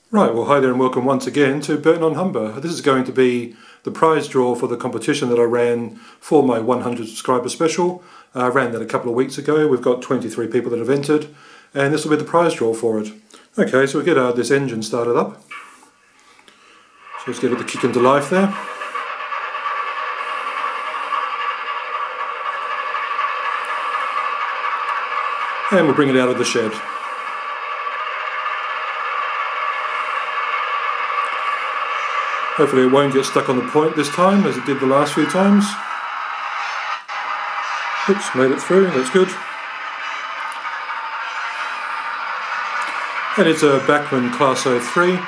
Right, well hi there and welcome once again to Burton-on-Humber. This is going to be the prize draw for the competition that I ran for my 100 subscriber special. I ran that a couple of weeks ago. We've got 23 people that have entered and this will be the prize draw for it. Okay, so we'll get this engine started up. So let's give it the kick into life there. And we'll bring it out of the shed. Hopefully it won't get stuck on the point this time as it did the last few times. Oops, made it through, that's good. And it's a Bachmann Class 03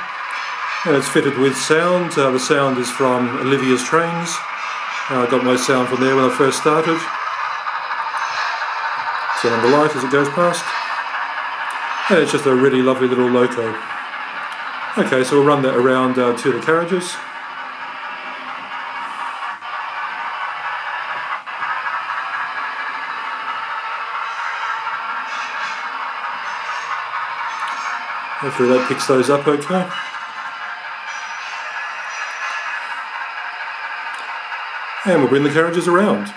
and it's fitted with sound. The sound is from Olivia's Trains. I got my sound from there when I first started. Turn on the light as it goes past. And it's just a really lovely little loco. Okay, so we'll run that around to the carriages. Hopefully that picks those up okay. And we'll bring the carriages around.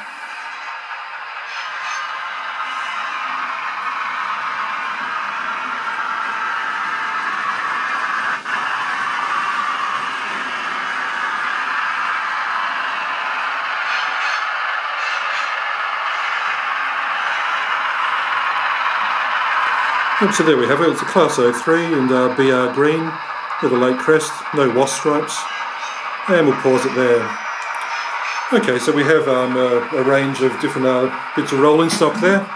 So there we have it, it's a Class 03 and BR green with a lake crest, no wasp stripes, and we'll pause it there. Okay, so we have a range of different bits of rolling stock there,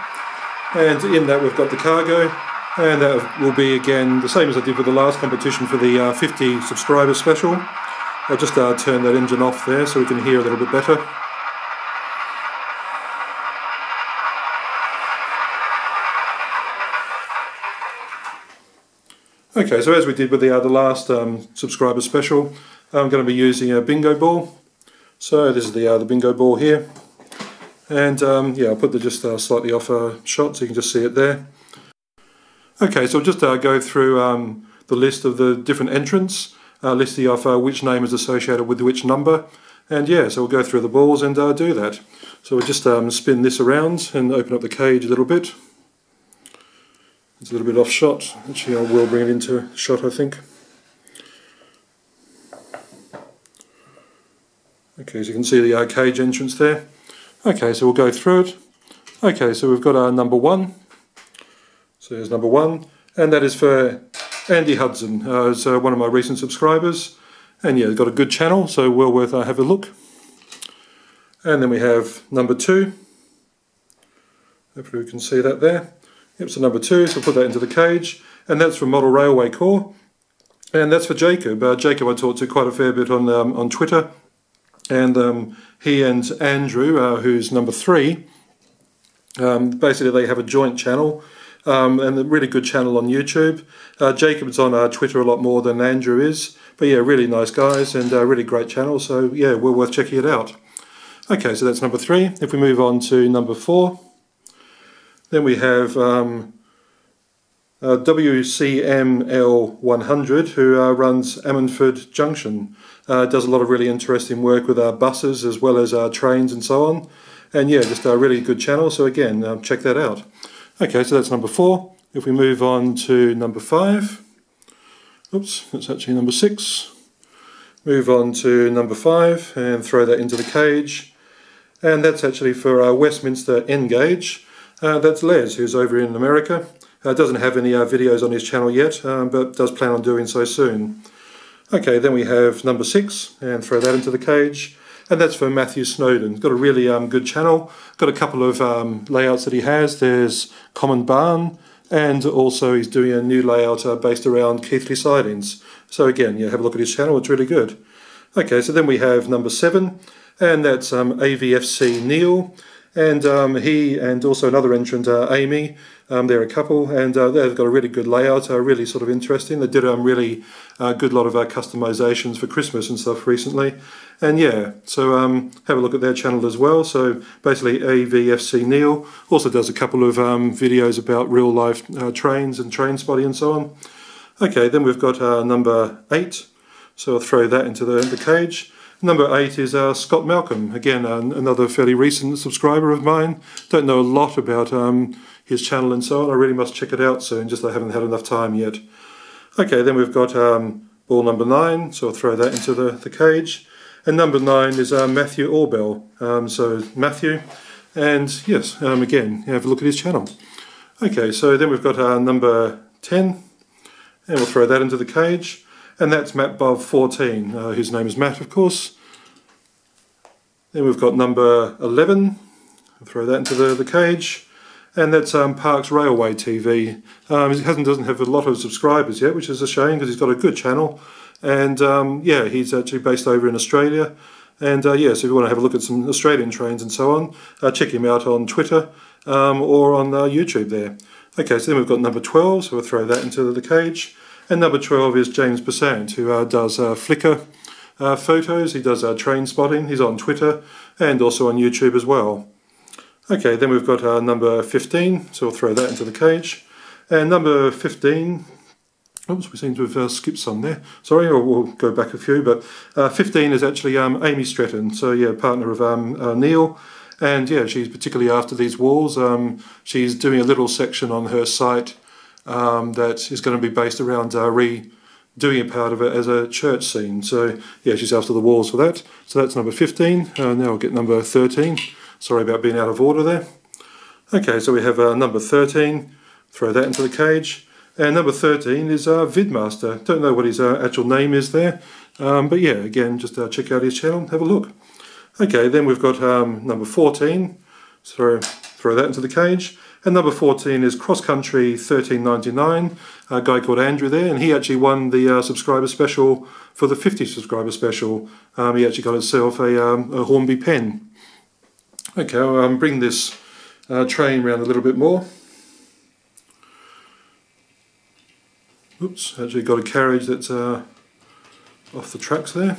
and in that we've got the cargo, and that will be again the same as I did with the last competition for the 50 subscriber special. I'll just turn that engine off there so we can hear a little bit better. Okay, so as we did with the last subscriber special, I'm going to be using a bingo ball. So this is the bingo ball here, and yeah, I'll put the just slightly off shot so you can just see it there. Okay, so I'll just go through the list of the different entrants, listing off which name is associated with which number, and yeah, so we'll go through the balls and do that. So we'll just spin this around and open up the cage a little bit. It's a little bit off shot. Actually, I will bring it into shot, I think. Okay, so you can see the cage entrance there. Okay, so we'll go through it. Okay, so we've got our number 1. So here's number 1, and that is for Andy Hudson. It's one of my recent subscribers, and yeah, got a good channel, so well worth have a look. And then we have number 2. Hopefully we can see that there. Yep, so number 2, so we'll put that into the cage, and that's from Model Railway Corps, and that's for Jacob. Jacob I talked to quite a fair bit on Twitter, and he and Andrew, who's number 3, basically they have a joint channel, and a really good channel on YouTube. Jacob's on Twitter a lot more than Andrew is, but yeah, really nice guys, and really great channel, so yeah, well worth checking it out. Okay, so that's number 3. If we move on to number 4, then we have WCML100, who runs Ammanford Junction. Does a lot of really interesting work with buses as well as trains and so on. And yeah, just a really good channel, so again, check that out. Okay, so that's number 4. If we move on to number 5, oops, that's actually number 6. Move on to number 5 and throw that into the cage. And that's actually for WestminsterNGauge. That's Les, who's over in America. Doesn't have any videos on his channel yet, but does plan on doing so soon. Okay, then we have number 6, and throw that into the cage. And that's for Matthew Snowden. Got a really good channel. Got a couple of layouts that he has. There's Common Barn, and also he's doing a new layout based around Keighley sidings. So again, yeah, have a look at his channel, it's really good. Okay, so then we have number 7, and that's AVFC Neil. And he and also another entrant, Amy, they're a couple, and they've got a really good layout, really sort of interesting. They did a really good lot of customizations for Christmas and stuff recently. And yeah, so have a look at their channel as well. So basically AVFC Neil also does a couple of videos about real life trains and train spotting and so on. Okay, then we've got number 8, so I'll throw that into the cage. Number 8 is Scott Malcolm, again another fairly recent subscriber of mine. Don't know a lot about his channel and so on. I really must check it out soon, just I haven't had enough time yet. Okay, then we've got ball number 9, so I'll throw that into the cage. And number 9 is Matthew Orbell, so Matthew, and yes, again, have a look at his channel. Okay, so then we've got number 10, and we'll throw that into the cage. And that's Matt Bov 14, whose name is Matt, of course. Then we've got number 11, I'll throw that into the cage. And that's Parks Railway TV. He doesn't have a lot of subscribers yet, which is a shame because he's got a good channel. And yeah, he's actually based over in Australia. And yeah, so if you want to have a look at some Australian trains and so on, check him out on Twitter or on YouTube there. Okay, so then we've got number 12, so we'll throw that into the cage. And number 12 is James Besant, who does Flickr photos. He does train spotting. He's on Twitter and also on YouTube as well. Okay, then we've got number 15, so we'll throw that into the cage. And number 15, oops, we seem to have skipped some there. Sorry, or we'll go back a few, but 15 is actually Amy Stretton, so yeah, partner of Neil. And yeah, she's particularly after these walls. She's doing a little section on her site that is going to be based around redoing a part of it as a church scene. So yeah, she's after the walls for that. So that's number 15. Now I'll get number 13. Sorry about being out of order there. Okay, so we have number 13. Throw that into the cage. And number 13 is Vidmaster. Don't know what his actual name is there. But yeah, again, just check out his channel, have a look. Okay, then we've got number 14. So throw that into the cage. And number 14 is Cross Country 1399, a guy called Andrew there, and he actually won the subscriber special for the 50 subscriber special. He actually got himself a Hornby pen. Okay, I'll bring this train around a little bit more. Oops, actually got a carriage that's off the tracks there.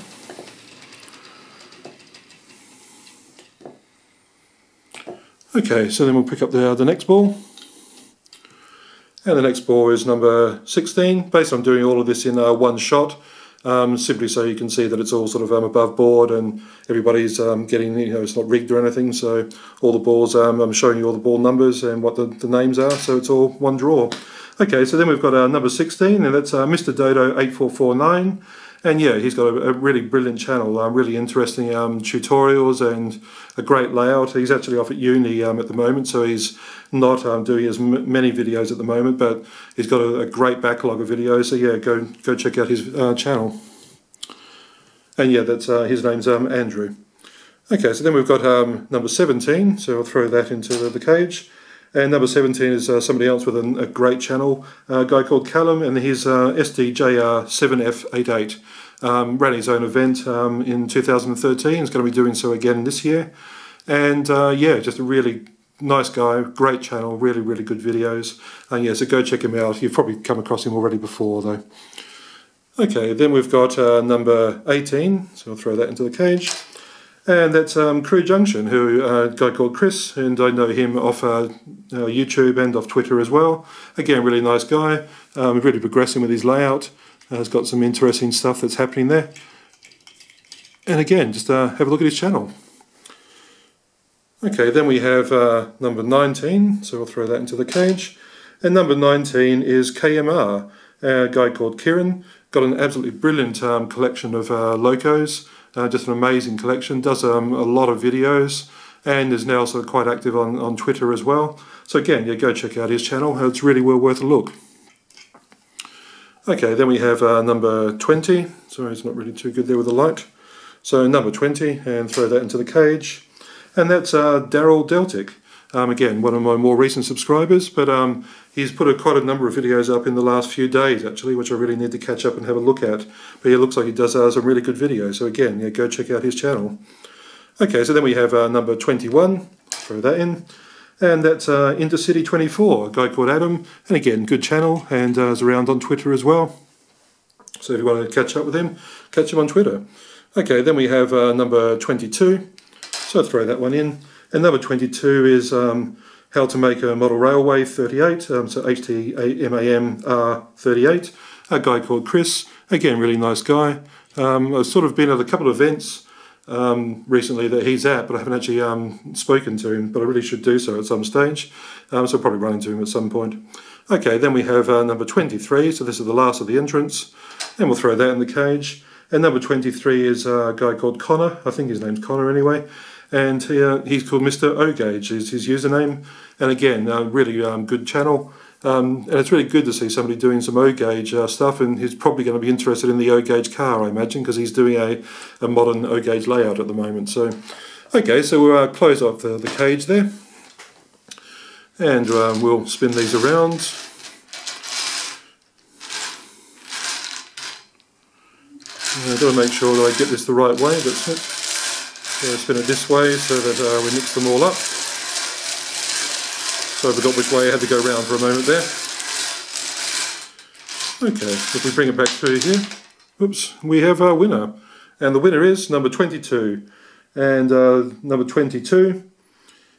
Okay, so then we'll pick up the next ball. And the next ball is number 16. Basically I'm doing all of this in one shot, simply so you can see that it's all sort of above board and everybody's getting, you know, it's not rigged or anything, so all the balls, I'm showing you all the ball numbers and what the names are, so it's all one draw. Okay, so then we've got number 16, and that's Mr. Dodo 8449. And yeah, he's got a really brilliant channel, really interesting tutorials and a great layout. He's actually off at uni at the moment, so he's not doing as many videos at the moment, but he's got a great backlog of videos, so yeah, go check out his channel. And yeah, that's his name's Andrew. Okay, so then we've got number 17, so I'll throw that into the cage. And number 17 is somebody else with a great channel, a guy called Callum, and he's SDJR7F88. Ran his own event in 2013, he's going to be doing so again this year. And yeah, just a really nice guy, great channel, really, really good videos. And yeah, so go check him out. You've probably come across him already before though. Okay, then we've got number 18, so I'll throw that into the cage. And that's Crew Junction, who a guy called Chris, and I know him off YouTube and off Twitter as well. Again, really nice guy, really progressing with his layout. Has got some interesting stuff that's happening there. And again, just have a look at his channel. Okay, then we have number 19, so we'll throw that into the cage. And number 19 is KMR, a guy called Kieran. Got an absolutely brilliant collection of locos. Just an amazing collection, does a lot of videos and is now also quite active on Twitter as well. So again, yeah, go check out his channel, it's really well worth a look. Okay, then we have number 20, sorry it's not really too good there with the light. So number 20, and throw that into the cage. And that's Daryl Deltic. Again, one of my more recent subscribers, but he's put quite a number of videos up in the last few days actually, which I really need to catch up and have a look at. But it looks like he does some really good videos, so again, yeah, go check out his channel. Okay, so then we have number 21, throw that in, and that's Intercity 24, a guy called Adam, and again, good channel, and is around on Twitter as well. So if you want to catch up with him, catch him on Twitter. Okay, then we have number 22, so I'll throw that one in. And number 22 is how to make a model railway 38, so HTMAM 38. a guy called Chris, again really nice guy. I've sort of been at a couple of events recently that he's at, but I haven't actually spoken to him, but I really should do so at some stage, so I'll probably run into him at some point. Okay, then we have number 23, so this is the last of the entrants, and we'll throw that in the cage. And number 23 is a guy called Connor, I think his name's Connor anyway, and he's called MrOgauge is his username, and again, really good channel. And it's really good to see somebody doing some O-gauge stuff, and he's probably going to be interested in the O-gauge car, I imagine, because he's doing a modern O-gauge layout at the moment. So, okay, so we'll close off the cage there, and we'll spin these around. I've got to make sure that I get this the right way. That's it. So spin it this way so that we mix them all up. So I forgot which way I had to go round for a moment there. Okay, if we bring it back through here, oops, we have our winner. And the winner is number 22. And number 22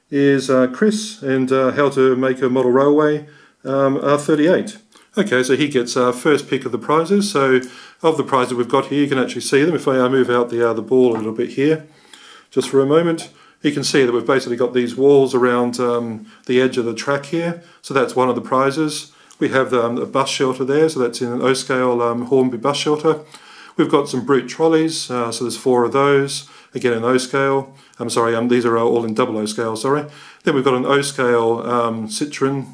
is Chris, and how to make a model railway R38. Okay, so he gets our first pick of the prizes. So of the prizes we've got here, you can actually see them. If I move out the ball a little bit here, just for a moment, you can see that we've basically got these walls around the edge of the track here. So that's one of the prizes. We have a bus shelter there, so that's in an O-scale Hornby bus shelter. We've got some brute trolleys, so there's 4 of those, again in O-scale. I'm sorry, these are all in double O-scale, sorry. Then we've got an O-scale Citroen.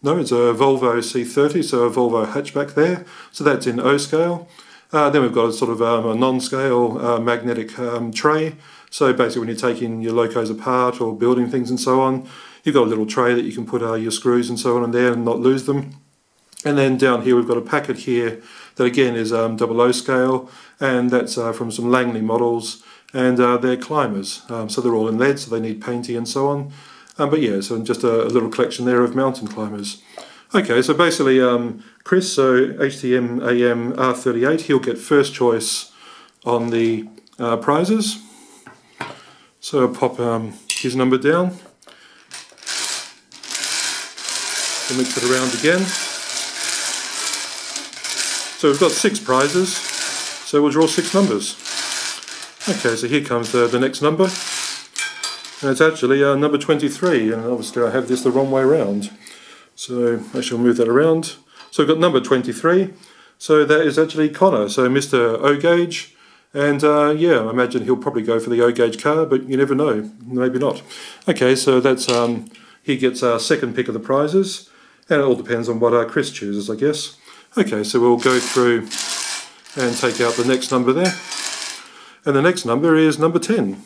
No, it's a Volvo C30, so a Volvo hatchback there. So that's in O-scale. Then we've got a sort of a non-scale magnetic tray. So basically when you're taking your locos apart or building things and so on, you've got a little tray that you can put your screws and so on in there and not lose them. And then down here we've got a packet here that again is double O-scale, and that's from some Langley models, and they're climbers. So they're all in lead, so they need painting and so on. But yeah, so just a little collection there of mountain climbers. Okay, so basically Chris, so HTM AM R38, he'll get first choice on the prizes. So I'll pop his number down. We'll mix it around again. So we've got 6 prizes, so we'll draw 6 numbers. Okay, so here comes the next number. And it's actually number 23, and obviously I have this the wrong way around. So I shall move that around. So we've got number 23, so that is actually Connor, so MrOgauge. And yeah, I imagine he'll probably go for the O-gauge car, but you never know, maybe not. Okay, so that's he gets our second pick of the prizes, and it all depends on what Chris chooses, I guess. Okay, so we'll go through and take out the next number there. And the next number is number 10.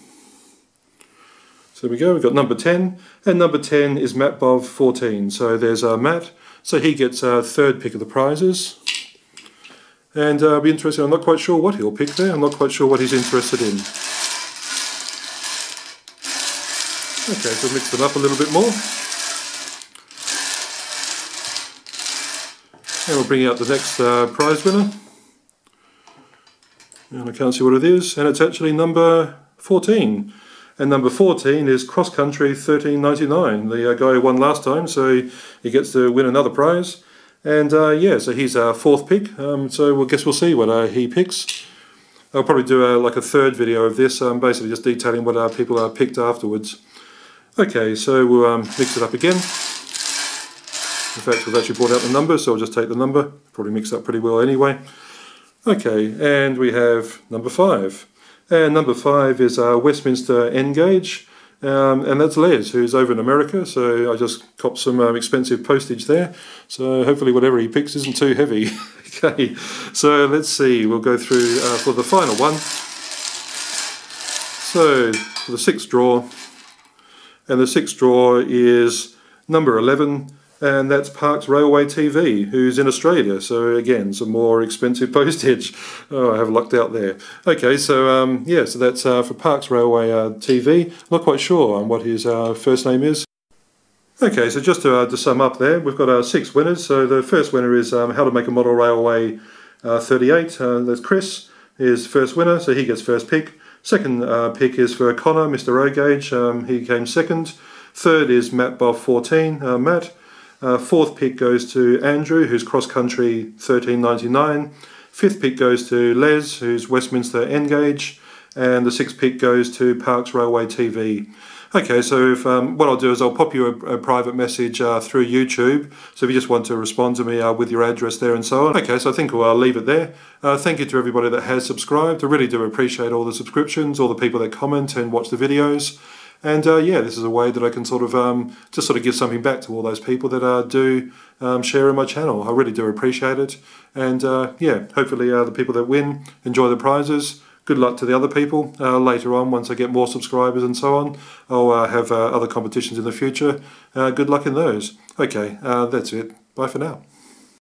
So there we go, we've got number 10, and number 10 is Matt Bob 14. So there's Matt, so he gets our third pick of the prizes. And I'll be interested, I'm not quite sure what he'll pick there, I'm not quite sure what he's interested in. Okay, so mix them up a little bit more. And we'll bring out the next prize winner. And I can't see what it is, and it's actually number 14. And number 14 is Cross Country 1399, the guy who won last time, so he gets to win another prize. And yeah, so he's our fourth pick, so I guess we'll see what he picks. I'll probably do like a third video of this, basically just detailing what people picked afterwards. Okay, so we'll mix it up again. In fact, we've actually brought out the number, so I'll just take the number. Probably mixed up pretty well anyway. Okay, and we have number 5. And number 5 is WestminsterNGauge, and that's Les, who's over in America, so I just copped some expensive postage there, so hopefully whatever he picks isn't too heavy. Okay, so let's see, we'll go through for the final one. So, for the 6th draw, and the 6th draw is number 11, and that's Parks Railway TV, who's in Australia, so again, some more expensive postage. Oh, I have lucked out there. Okay, so yeah, so that's for Parks Railway TV. Not quite sure on what his first name is. Okay, so just to sum up there, we've got 6 winners. So the first winner is How to Make a Model Railway 38. That's Chris, his first winner, so he gets first pick. Second pick is for Connor, MrOgauge, he came second. Third is Matt Bob 14, Matt. Fourth pick goes to Andrew, who's cross country 1399. Fifth pick goes to Les, who's WestminsterNGauge. And the sixth pick goes to Parks Railway TV. Okay, so if, what I'll do is I'll pop you a private message through YouTube. So if you just want to respond to me with your address there and so on. Okay, so I think I'll leave it there. Thank you to everybody that has subscribed. I really do appreciate all the subscriptions, all the people that comment and watch the videos. And yeah, this is a way that I can sort of just sort of give something back to all those people that do share in my channel. I really do appreciate it. And yeah, hopefully the people that win enjoy the prizes. Good luck to the other people. Later on, once I get more subscribers and so on, I'll have other competitions in the future. Good luck in those. Okay, that's it. Bye for now.